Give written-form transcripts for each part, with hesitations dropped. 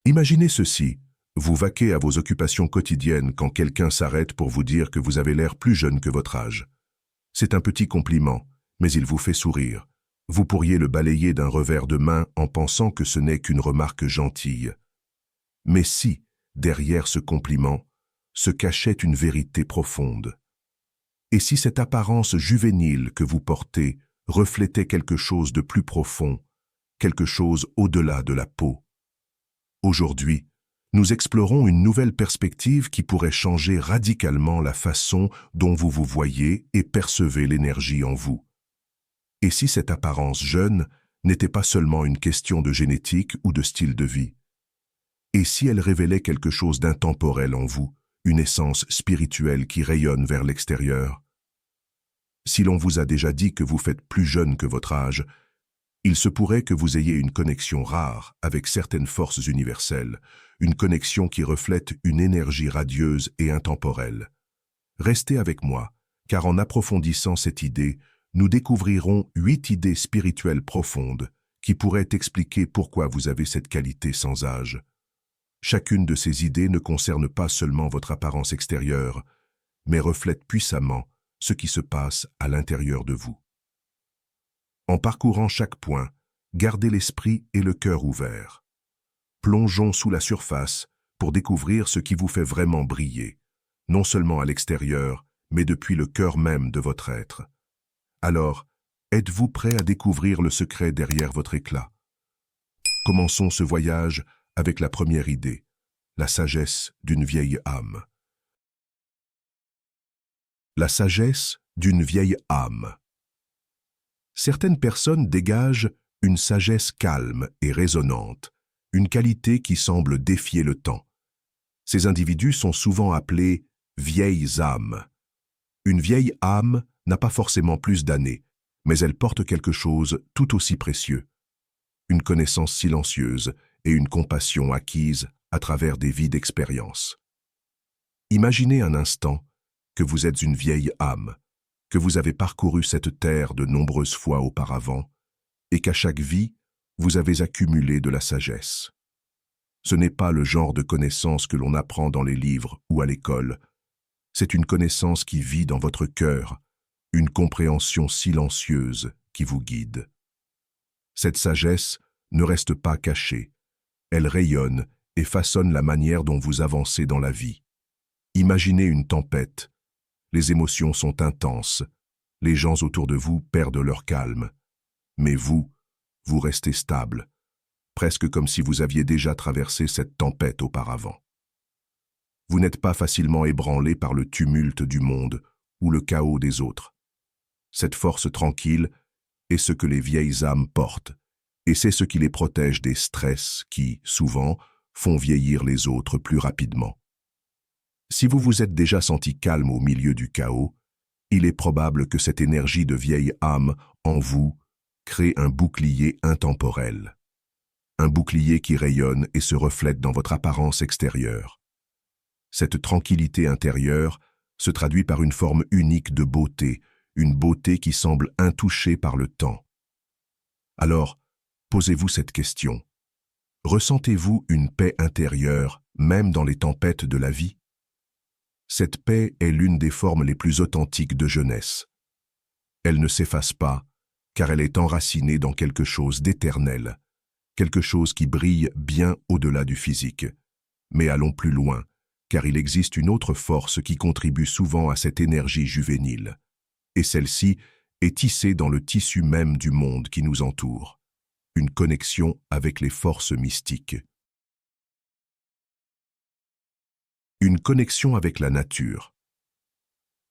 Imaginez ceci, vous vaquez à vos occupations quotidiennes quand quelqu'un s'arrête pour vous dire que vous avez l'air plus jeune que votre âge. C'est un petit compliment, mais il vous fait sourire. Vous pourriez le balayer d'un revers de main en pensant que ce n'est qu'une remarque gentille. Mais si, derrière ce compliment, se cachait une vérité profonde? Et si cette apparence juvénile que vous portez reflétait quelque chose de plus profond, quelque chose au-delà de la peau? Aujourd'hui, nous explorons une nouvelle perspective qui pourrait changer radicalement la façon dont vous vous voyez et percevez l'énergie en vous. Et si cette apparence jeune n'était pas seulement une question de génétique ou de style de vie? Et si elle révélait quelque chose d'intemporel en vous, une essence spirituelle qui rayonne vers l'extérieur? Si l'on vous a déjà dit que vous faites plus jeune que votre âge, il se pourrait que vous ayez une connexion rare avec certaines forces universelles, une connexion qui reflète une énergie radieuse et intemporelle. Restez avec moi, car en approfondissant cette idée, nous découvrirons 8 idées spirituelles profondes qui pourraient expliquer pourquoi vous avez cette qualité sans âge. Chacune de ces idées ne concerne pas seulement votre apparence extérieure, mais reflète puissamment ce qui se passe à l'intérieur de vous. En parcourant chaque point, gardez l'esprit et le cœur ouverts. Plongeons sous la surface pour découvrir ce qui vous fait vraiment briller, non seulement à l'extérieur, mais depuis le cœur même de votre être. Alors, êtes-vous prêt à découvrir le secret derrière votre éclat? Commençons ce voyage avec la première idée, la sagesse d'une vieille âme. La sagesse d'une vieille âme. Certaines personnes dégagent une sagesse calme et résonnante, une qualité qui semble défier le temps. Ces individus sont souvent appelés vieilles âmes. Une vieille âme n'a pas forcément plus d'années, mais elle porte quelque chose tout aussi précieux. Une connaissance silencieuse et une compassion acquise à travers des vies d'expérience. Imaginez un instant que vous êtes une vieille âme, que vous avez parcouru cette terre de nombreuses fois auparavant, et qu'à chaque vie, vous avez accumulé de la sagesse. Ce n'est pas le genre de connaissance que l'on apprend dans les livres ou à l'école. C'est une connaissance qui vit dans votre cœur, une compréhension silencieuse qui vous guide. Cette sagesse ne reste pas cachée. Elle rayonne et façonne la manière dont vous avancez dans la vie. Imaginez une tempête. Les émotions sont intenses. Les gens autour de vous perdent leur calme. Mais vous restez stable, presque comme si vous aviez déjà traversé cette tempête auparavant. Vous n'êtes pas facilement ébranlé par le tumulte du monde ou le chaos des autres. Cette force tranquille est ce que les vieilles âmes portent, et c'est ce qui les protège des stress qui, souvent, font vieillir les autres plus rapidement. Si vous vous êtes déjà senti calme au milieu du chaos, il est probable que cette énergie de vieille âme en vous crée un bouclier intemporel. Un bouclier qui rayonne et se reflète dans votre apparence extérieure. Cette tranquillité intérieure se traduit par une forme unique de beauté, une beauté qui semble intouchée par le temps. Alors, posez-vous cette question. Ressentez-vous une paix intérieure, même dans les tempêtes de la vie? Cette paix est l'une des formes les plus authentiques de jeunesse. Elle ne s'efface pas, car elle est enracinée dans quelque chose d'éternel, quelque chose qui brille bien au-delà du physique. Mais allons plus loin, car il existe une autre force qui contribue souvent à cette énergie juvénile. Et celle-ci est tissée dans le tissu même du monde qui nous entoure. Une connexion avec les forces mystiques. Une connexion avec la nature.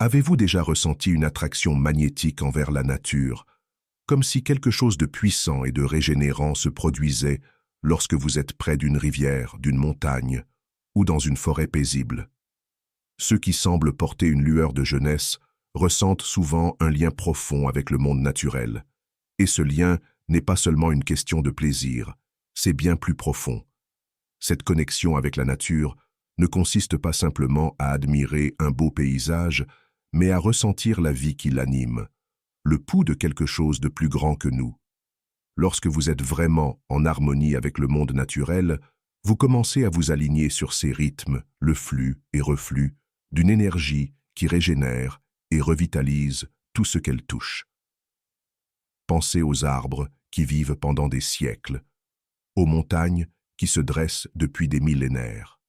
Avez-vous déjà ressenti une attraction magnétique envers la nature, comme si quelque chose de puissant et de régénérant se produisait lorsque vous êtes près d'une rivière, d'une montagne ou dans une forêt paisible? Ceux qui semblent porter une lueur de jeunesse ressentent souvent un lien profond avec le monde naturel. Et ce lien n'est pas seulement une question de plaisir, c'est bien plus profond. Cette connexion avec la nature ne consiste pas simplement à admirer un beau paysage, mais à ressentir la vie qui l'anime, le pouls de quelque chose de plus grand que nous. Lorsque vous êtes vraiment en harmonie avec le monde naturel, Vous commencez à vous aligner sur ces rythmes, le flux et reflux, d'une énergie qui régénère et revitalise tout ce qu'elle touche. Pensez aux arbres qui vivent pendant des siècles, aux montagnes qui se dressent depuis des millénaires.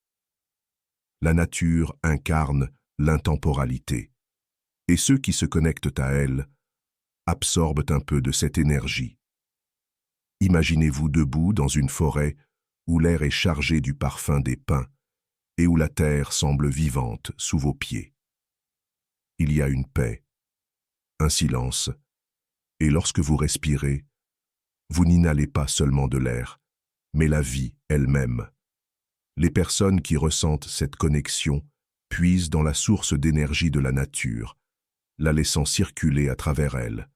La nature incarne l'intemporalité, et ceux qui se connectent à elle absorbent un peu de cette énergie. Imaginez-vous debout dans une forêt où l'air est chargé du parfum des pins et où la terre semble vivante sous vos pieds. Il y a une paix, un silence, et lorsque vous respirez, vous n'inhalez pas seulement de l'air, mais la vie elle-même. Les personnes qui ressentent cette connexion puisent dans la source d'énergie de la nature, la laissant circuler à travers elle.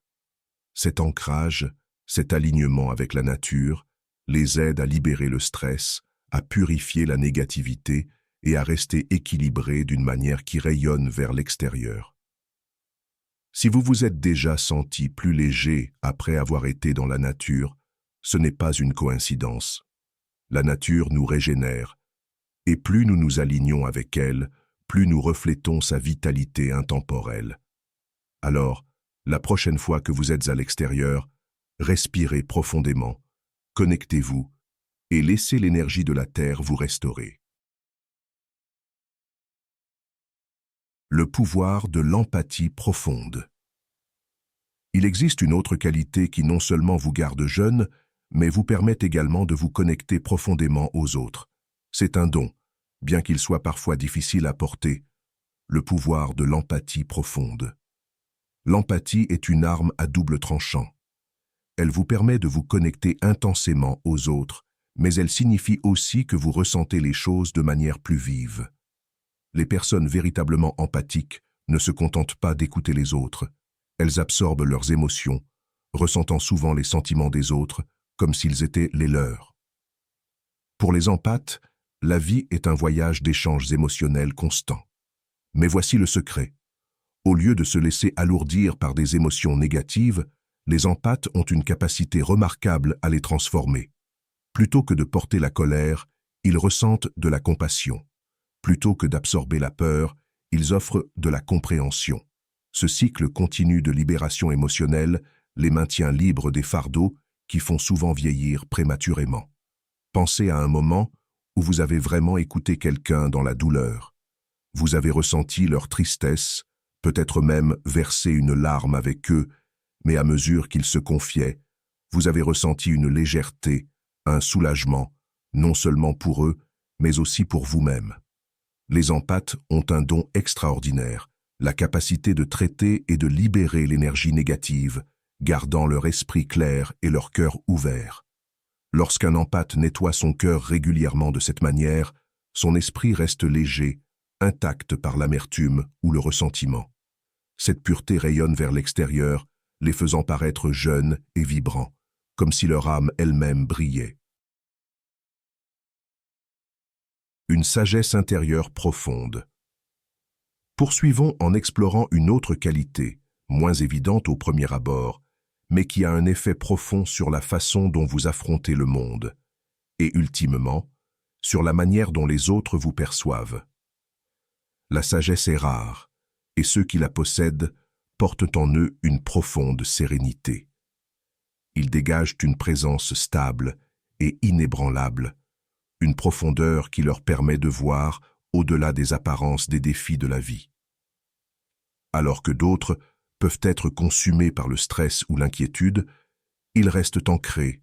Cet ancrage, cet alignement avec la nature, les aide à libérer le stress, à purifier la négativité et à rester équilibrés d'une manière qui rayonne vers l'extérieur. Si vous vous êtes déjà senti plus léger après avoir été dans la nature, ce n'est pas une coïncidence. La nature nous régénère, et plus nous nous alignons avec elle, plus nous reflétons sa vitalité intemporelle. Alors, la prochaine fois que vous êtes à l'extérieur, respirez profondément, connectez-vous et laissez l'énergie de la Terre vous restaurer. Le pouvoir de l'empathie profonde. Il existe une autre qualité qui non seulement vous garde jeune, mais vous permet également de vous connecter profondément aux autres. C'est un don, bien qu'il soit parfois difficile à porter, le pouvoir de l'empathie profonde. L'empathie est une arme à double tranchant. Elle vous permet de vous connecter intensément aux autres, mais elle signifie aussi que vous ressentez les choses de manière plus vive. Les personnes véritablement empathiques ne se contentent pas d'écouter les autres. Elles absorbent leurs émotions, ressentant souvent les sentiments des autres comme s'ils étaient les leurs. Pour les empathes, la vie est un voyage d'échanges émotionnels constants. Mais voici le secret. Au lieu de se laisser alourdir par des émotions négatives, les empathes ont une capacité remarquable à les transformer. Plutôt que de porter la colère, ils ressentent de la compassion. Plutôt que d'absorber la peur, ils offrent de la compréhension. Ce cycle continu de libération émotionnelle les maintient libres des fardeaux qui font souvent vieillir prématurément. Pensez à un moment où vous avez vraiment écouté quelqu'un dans la douleur. Vous avez ressenti leur tristesse, peut-être même versé une larme avec eux, mais à mesure qu'ils se confiaient, vous avez ressenti une légèreté, un soulagement, non seulement pour eux, mais aussi pour vous-même. Les empathes ont un don extraordinaire, la capacité de traiter et de libérer l'énergie négative, gardant leur esprit clair et leur cœur ouvert. Lorsqu'un empathe nettoie son cœur régulièrement de cette manière, son esprit reste léger, intact par l'amertume ou le ressentiment. Cette pureté rayonne vers l'extérieur, les faisant paraître jeunes et vibrants, comme si leur âme elle-même brillait. Une sagesse intérieure profonde. Poursuivons en explorant une autre qualité, moins évidente au premier abord, mais qui a un effet profond sur la façon dont vous affrontez le monde, et ultimement, sur la manière dont les autres vous perçoivent. La sagesse est rare, et ceux qui la possèdent portent en eux une profonde sérénité. Ils dégagent une présence stable et inébranlable, une profondeur qui leur permet de voir au-delà des apparences des défis de la vie. Alors que d'autres peuvent être consumés par le stress ou l'inquiétude, ils restent ancrés,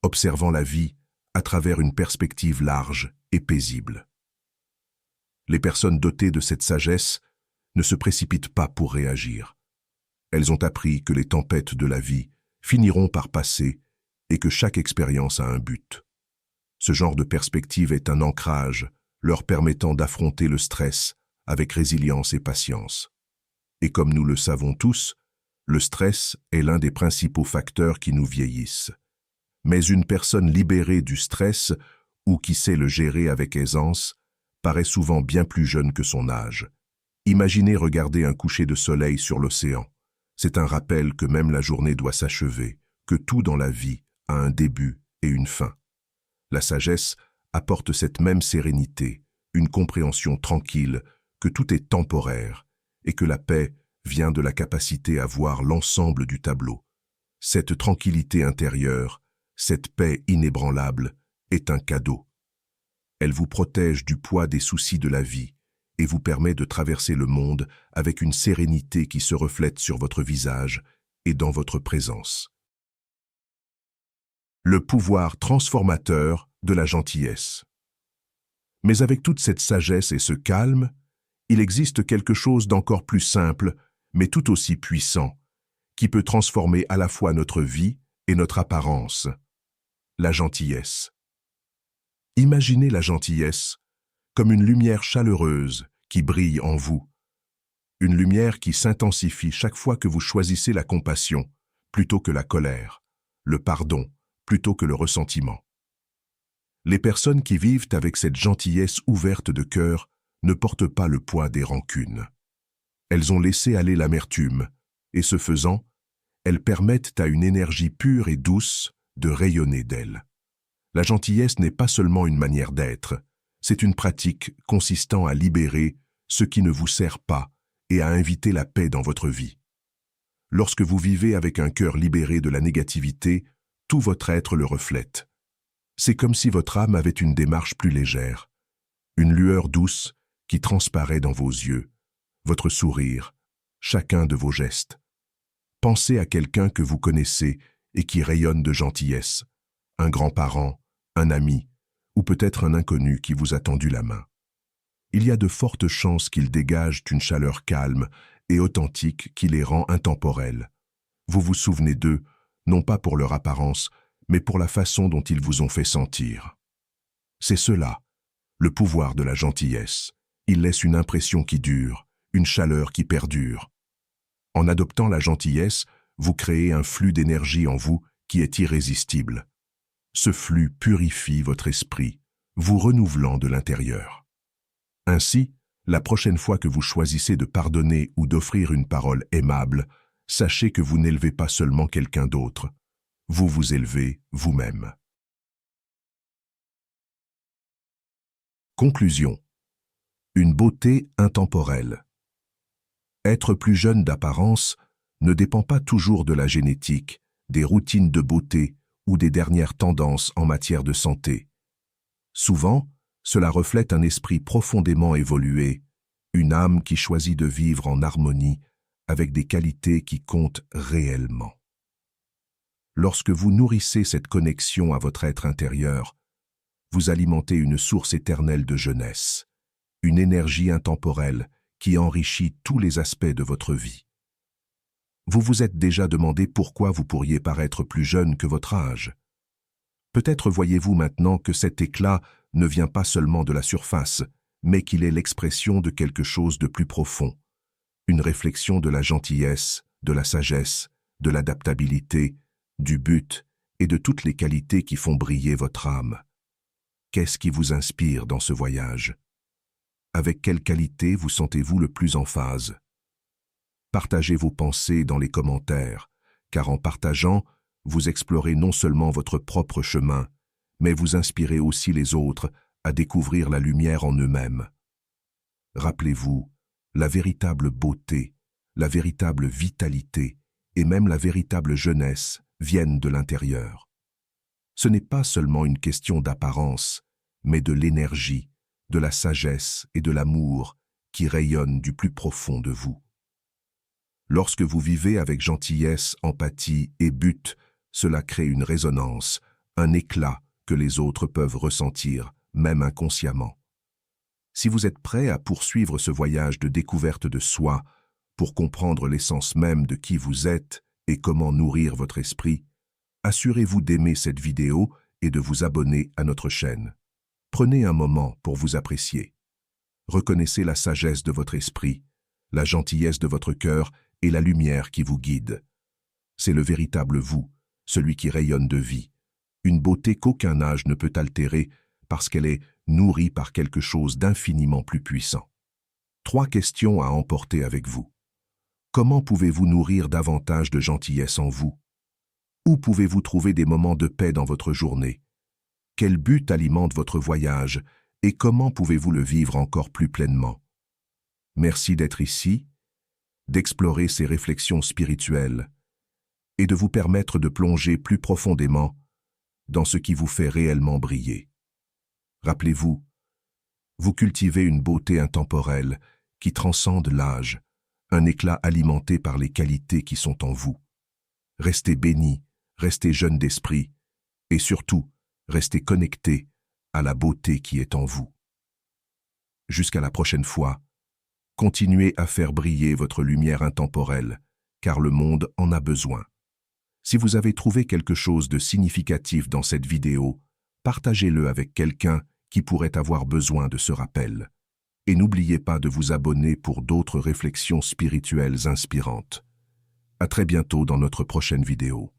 observant la vie à travers une perspective large et paisible. Les personnes dotées de cette sagesse ne se précipitent pas pour réagir. Elles ont appris que les tempêtes de la vie finiront par passer et que chaque expérience a un but. Ce genre de perspective est un ancrage leur permettant d'affronter le stress avec résilience et patience. Et comme nous le savons tous, le stress est l'un des principaux facteurs qui nous vieillissent. Mais une personne libérée du stress ou qui sait le gérer avec aisance paraît souvent bien plus jeune que son âge. Imaginez regarder un coucher de soleil sur l'océan. C'est un rappel que même la journée doit s'achever, que tout dans la vie a un début et une fin. La sagesse apporte cette même sérénité, une compréhension tranquille que tout est temporaire et que la paix vient de la capacité à voir l'ensemble du tableau. Cette tranquillité intérieure, cette paix inébranlable, est un cadeau. Elle vous protège du poids des soucis de la vie et vous permet de traverser le monde avec une sérénité qui se reflète sur votre visage et dans votre présence. Le pouvoir transformateur de la gentillesse. Mais avec toute cette sagesse et ce calme, il existe quelque chose d'encore plus simple, mais tout aussi puissant, qui peut transformer à la fois notre vie et notre apparence. La gentillesse. Imaginez la gentillesse comme une lumière chaleureuse qui brille en vous. Une lumière qui s'intensifie chaque fois que vous choisissez la compassion plutôt que la colère, le pardon plutôt que le ressentiment. Les personnes qui vivent avec cette gentillesse ouverte de cœur ne portent pas le poids des rancunes. Elles ont laissé aller l'amertume, et ce faisant, elles permettent à une énergie pure et douce de rayonner d'elles. La gentillesse n'est pas seulement une manière d'être, c'est une pratique consistant à libérer ce qui ne vous sert pas et à inviter la paix dans votre vie. Lorsque vous vivez avec un cœur libéré de la négativité, tout votre être le reflète. C'est comme si votre âme avait une démarche plus légère, une lueur douce qui transparaît dans vos yeux, votre sourire, chacun de vos gestes. Pensez à quelqu'un que vous connaissez et qui rayonne de gentillesse, un grand-parent, un ami, ou peut-être un inconnu qui vous a tendu la main. Il y a de fortes chances qu'ils dégagent une chaleur calme et authentique qui les rend intemporels. Vous vous souvenez d'eux, non pas pour leur apparence, mais pour la façon dont ils vous ont fait sentir. C'est cela, le pouvoir de la gentillesse. Il laisse une impression qui dure, une chaleur qui perdure. En adoptant la gentillesse, vous créez un flux d'énergie en vous qui est irrésistible. Ce flux purifie votre esprit, vous renouvelant de l'intérieur. Ainsi, la prochaine fois que vous choisissez de pardonner ou d'offrir une parole aimable, sachez que vous n'élevez pas seulement quelqu'un d'autre, vous vous élevez vous-même. Conclusion. Une beauté intemporelle. Être plus jeune d'apparence ne dépend pas toujours de la génétique, des routines de beauté ou des dernières tendances en matière de santé. Souvent, cela reflète un esprit profondément évolué, une âme qui choisit de vivre en harmonie avec des qualités qui comptent réellement. Lorsque vous nourrissez cette connexion à votre être intérieur, vous alimentez une source éternelle de jeunesse, une énergie intemporelle qui enrichit tous les aspects de votre vie. Vous vous êtes déjà demandé pourquoi vous pourriez paraître plus jeune que votre âge. Peut-être voyez-vous maintenant que cet éclat ne vient pas seulement de la surface, mais qu'il est l'expression de quelque chose de plus profond, une réflexion de la gentillesse, de la sagesse, de l'adaptabilité, du but et de toutes les qualités qui font briller votre âme. Qu'est-ce qui vous inspire dans ce voyage? Avec quelles qualités vous sentez-vous le plus en phase? Partagez vos pensées dans les commentaires, car en partageant, vous explorez non seulement votre propre chemin, mais vous inspirez aussi les autres à découvrir la lumière en eux-mêmes. Rappelez-vous, la véritable beauté, la véritable vitalité et même la véritable jeunesse viennent de l'intérieur. Ce n'est pas seulement une question d'apparence, mais de l'énergie, de la sagesse et de l'amour qui rayonnent du plus profond de vous. Lorsque vous vivez avec gentillesse, empathie et but, cela crée une résonance, un éclat que les autres peuvent ressentir, même inconsciemment. Si vous êtes prêt à poursuivre ce voyage de découverte de soi, pour comprendre l'essence même de qui vous êtes et comment nourrir votre esprit, assurez-vous d'aimer cette vidéo et de vous abonner à notre chaîne. Prenez un moment pour vous apprécier. Reconnaissez la sagesse de votre esprit, la gentillesse de votre cœur et la lumière qui vous guide. C'est le véritable vous, celui qui rayonne de vie, une beauté qu'aucun âge ne peut altérer parce qu'elle est nourrie par quelque chose d'infiniment plus puissant. 3 questions à emporter avec vous. Comment pouvez-vous nourrir davantage de gentillesse en vous? Où pouvez-vous trouver des moments de paix dans votre journée? Quel but alimente votre voyage et comment pouvez-vous le vivre encore plus pleinement? Merci d'être ici, d'explorer ces réflexions spirituelles et de vous permettre de plonger plus profondément dans ce qui vous fait réellement briller. Rappelez-vous, vous cultivez une beauté intemporelle qui transcende l'âge, un éclat alimenté par les qualités qui sont en vous. Restez bénis, restez jeunes d'esprit et surtout, restez connectés à la beauté qui est en vous. Jusqu'à la prochaine fois, continuez à faire briller votre lumière intemporelle, car le monde en a besoin. Si vous avez trouvé quelque chose de significatif dans cette vidéo, partagez-le avec quelqu'un qui pourrait avoir besoin de ce rappel. Et n'oubliez pas de vous abonner pour d'autres réflexions spirituelles inspirantes. À très bientôt dans notre prochaine vidéo.